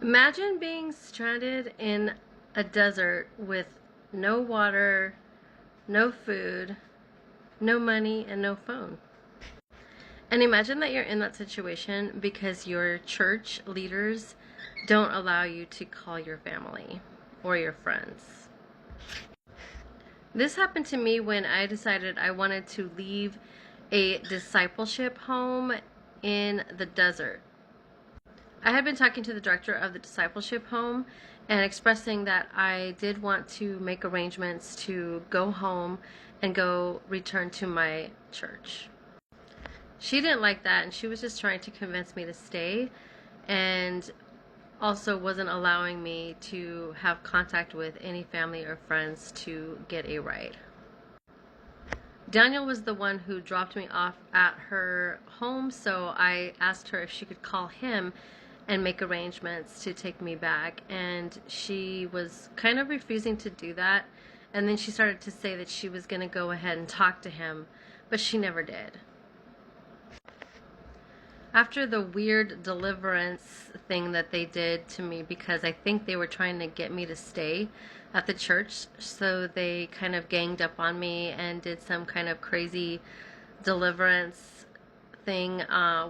Imagine being stranded in a desert with no water, no food, no money, and no phone. And imagine that you're in that situation because your church leaders don't allow you to call your family or your friends. This happened to me when I decided I wanted to leave a discipleship home in the desert. I had been talking to the director of the discipleship home and expressing that I did want to make arrangements to go home and go return to my church. She didn't like that, and she was just trying to convince me to stay, and also wasn't allowing me to have contact with any family or friends to get a ride. Daniel was the one who dropped me off at her home, so I asked her if she could call him and make arrangements to take me back, and she was kind of refusing to do that. And then she started to say that she was going to go ahead and talk to him, but she never did. After the weird deliverance thing that they did to me, because I think they were trying to get me to stay at the church, so they kind of ganged up on me and did some kind of crazy deliverance thing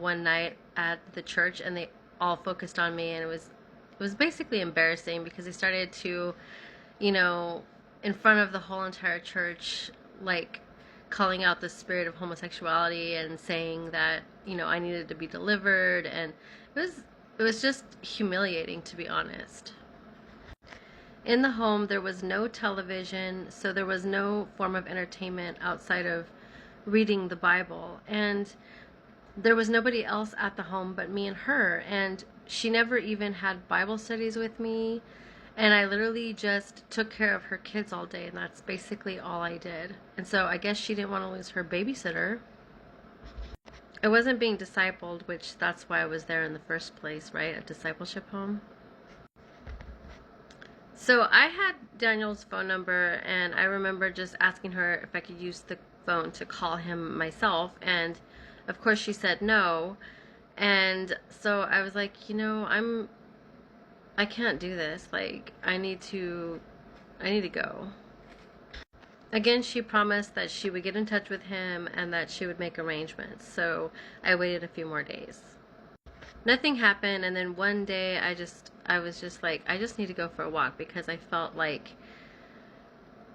one night at the church, and they all focused on me, and it was basically embarrassing because they started to, in front of the whole entire church, like calling out the spirit of homosexuality and saying that, I needed to be delivered, and it was just humiliating, to be honest. In the home there was no television, so there was no form of entertainment outside of reading the Bible, and there was nobody else at the home but me and her, and she never even had Bible studies with me, and I literally just took care of her kids all day, and that's basically all I did. And so I guess she didn't want to lose her babysitter. I wasn't being discipled, which that's why I was there in the first place, right? A discipleship home. So I had Daniel's phone number, and I remember just asking her if I could use the phone to call him myself, and of course she said no. And so I was like, I can't do this. Like, I need to go. Again, she promised that she would get in touch with him and that she would make arrangements. So I waited a few more days. Nothing happened, and then one day I was just like, I just need to go for a walk, because I felt like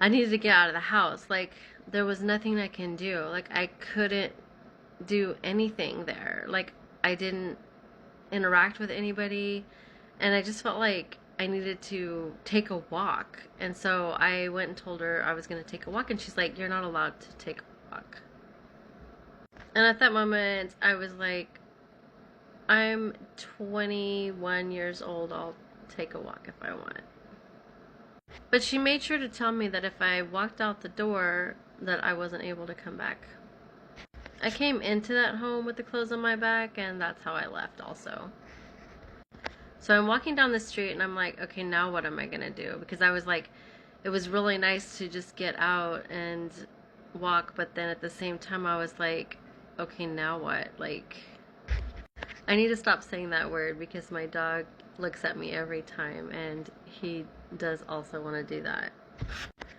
I needed to get out of the house. Like, there was nothing I can do. Like, I couldn't do anything there. Like, I didn't interact with anybody, and I just felt like I needed to take a walk. And so I went and told her I was going to take a walk, and she's like, you're not allowed to take a walk. And at that moment I was like, I'm 21 years old, I'll take a walk if I want. But she made sure to tell me that if I walked out the door that I wasn't able to come back. I came into that home with the clothes on my back, and that's how I left also. So I'm walking down the street, and I'm like, okay, now what am I gonna do? Because I was like, it was really nice to just get out and walk, but then at the same time I was like, okay, now what? Like, I need to stop saying that word, because my dog looks at me every time, and he does also want to do that.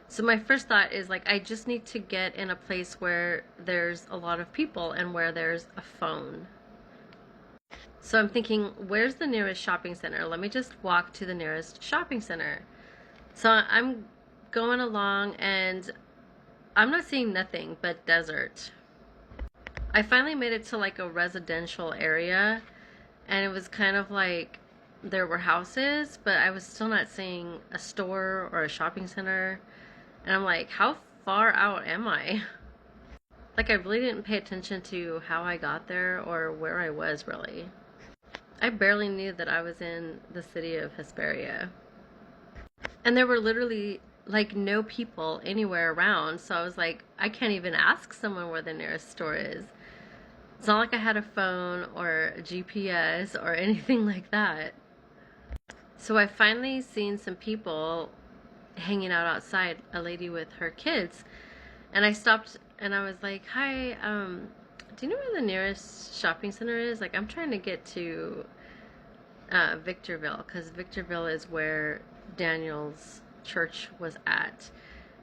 So my first thought is, like, I just need to get in a place where there's a lot of people and where there's a phone. So I'm thinking, where's the nearest shopping center? Let me just walk to the nearest shopping center. So I'm going along, and I'm not seeing nothing but desert. I finally made it to like a residential area, and it was kind of like there were houses, but I was still not seeing a store or a shopping center. And I'm like, how far out am I? Like, I really didn't pay attention to how I got there or where I was, really. I barely knew that I was in the city of Hesperia. And there were literally like no people anywhere around, so I was like, I can't even ask someone where the nearest store is. It's not like I had a phone or a GPS or anything like that. So I finally seen some people hanging out outside, a lady with her kids, and I stopped and I was like, hi, do you know where the nearest shopping center is? Like, I'm trying to get to Victorville, because Victorville is where Daniel's church was at.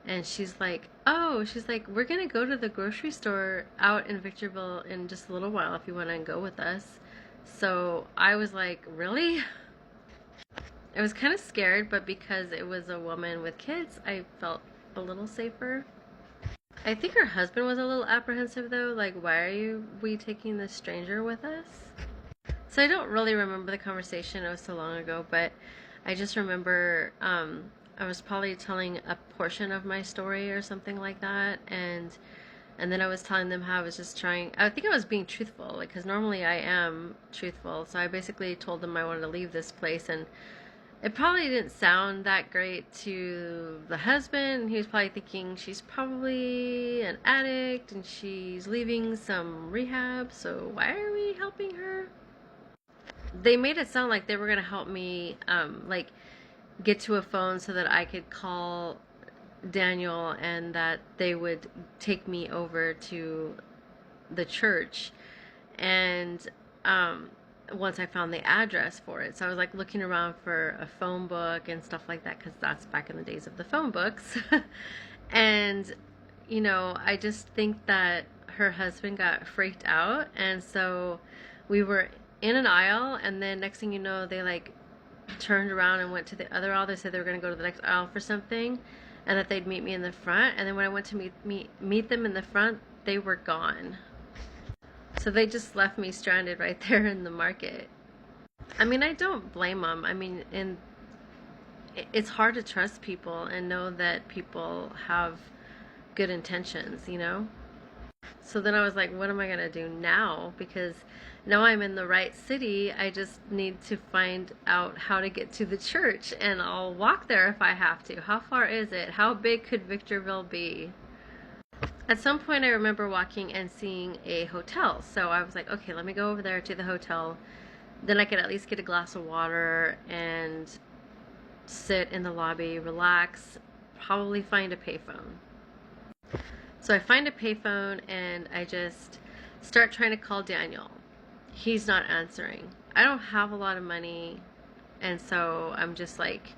And she's like, oh, she's like, we're gonna go to the grocery store out in Victorville in just a little while if you want to go with us. So I was like, really? I was kind of scared, but because it was a woman with kids, I felt a little safer. I think her husband was a little apprehensive though, like, why are we taking this stranger with us? So I don't really remember the conversation, it was so long ago, but I just remember I was probably telling a portion of my story or something like that, and then I was telling them how I was just trying, I think I was being truthful, like, because normally I am truthful, so I basically told them I wanted to leave this place, and it probably didn't sound that great to the husband. He was probably thinking she's probably an addict and she's leaving some rehab, so why are we helping her? They made it sound like they were going to help me like get to a phone so that I could call Daniel and that they would take me over to the church. And once I found the address for it. So I was like looking around for a phone book and stuff like that, because that's back in the days of the phone books. And, you know, I just think that her husband got freaked out. And so we were in an aisle, and then next thing you know, they like turned around and went to the other aisle. They said they were going to go to the next aisle for something, and that they'd meet me in the front. And then when I went to meet them in the front, they were gone. So they just left me stranded right there in the market. I mean, I don't blame them. I mean, it's hard to trust people and know that people have good intentions, you know? So then I was like, what am I going to do now? Because now I'm in the right city. I just need to find out how to get to the church, and I'll walk there if I have to. How far is it? How big could Victorville be? At some point I remember walking and seeing a hotel, so I was like, okay, let me go over there to the hotel, then I could at least get a glass of water and sit in the lobby, relax, probably find a payphone. So I find a payphone and I just start trying to call Daniel. He's not answering. I don't have a lot of money, and so I'm just like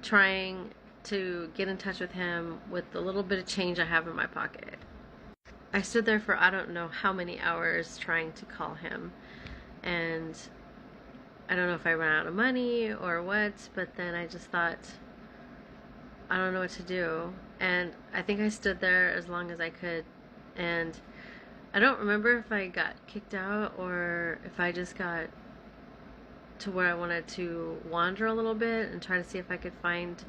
trying to get in touch with him with the little bit of change I have in my pocket. I stood there for I don't know how many hours trying to call him, and I don't know if I ran out of money or what, but then I just thought, I don't know what to do, and I think I stood there as long as I could, and I don't remember if I got kicked out or if I just got to where I wanted to wander a little bit and try to see if I could find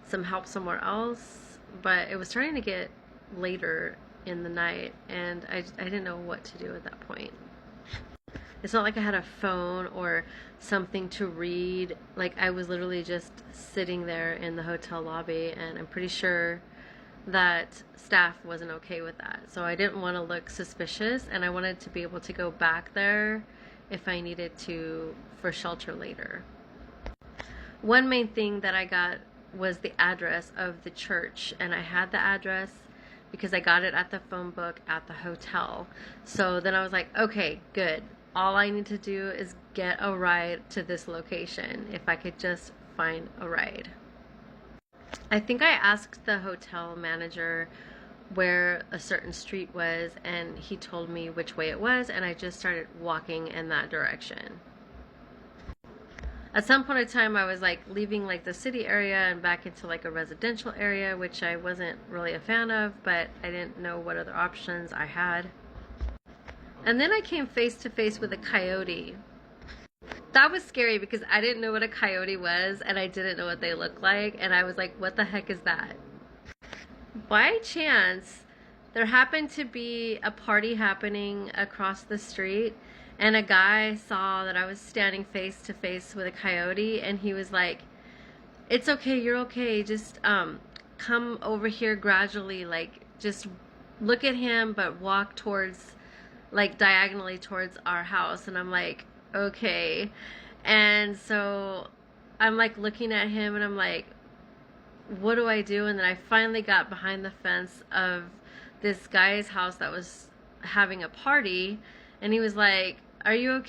some help somewhere else, but it was starting to get later in the night, and I didn't know what to do at that point. It's not like I had a phone or something to read. Like, I was literally just sitting there in the hotel lobby, and I'm pretty sure that staff wasn't okay with that. So I didn't want to look suspicious, and I wanted to be able to go back there if I needed to for shelter later. One main thing that I got was the address of the church, and I had the address because I got it at the phone book at the hotel. So then I was like, okay, good. All I need to do is get a ride to this location, if I could just find a ride. I think I asked the hotel manager where a certain street was, and he told me which way it was, and I just started walking in that direction. At some point in time, I was like leaving like the city area and back into like a residential area, which I wasn't really a fan of, but I didn't know what other options I had. And then I came face to face with a coyote. That was scary because I didn't know what a coyote was, and I didn't know what they looked like, and I was like, what the heck is that? By chance, there happened to be a party happening across the street, and a guy saw that I was standing face to face with a coyote, and he was like, it's okay, you're okay, just come over here gradually, like just look at him but walk towards, like diagonally towards our house. And I'm like, okay. And so I'm like looking at him and I'm like, what do I do? And then I finally got behind the fence of this guy's house that was having a party, and he was like, are you okay?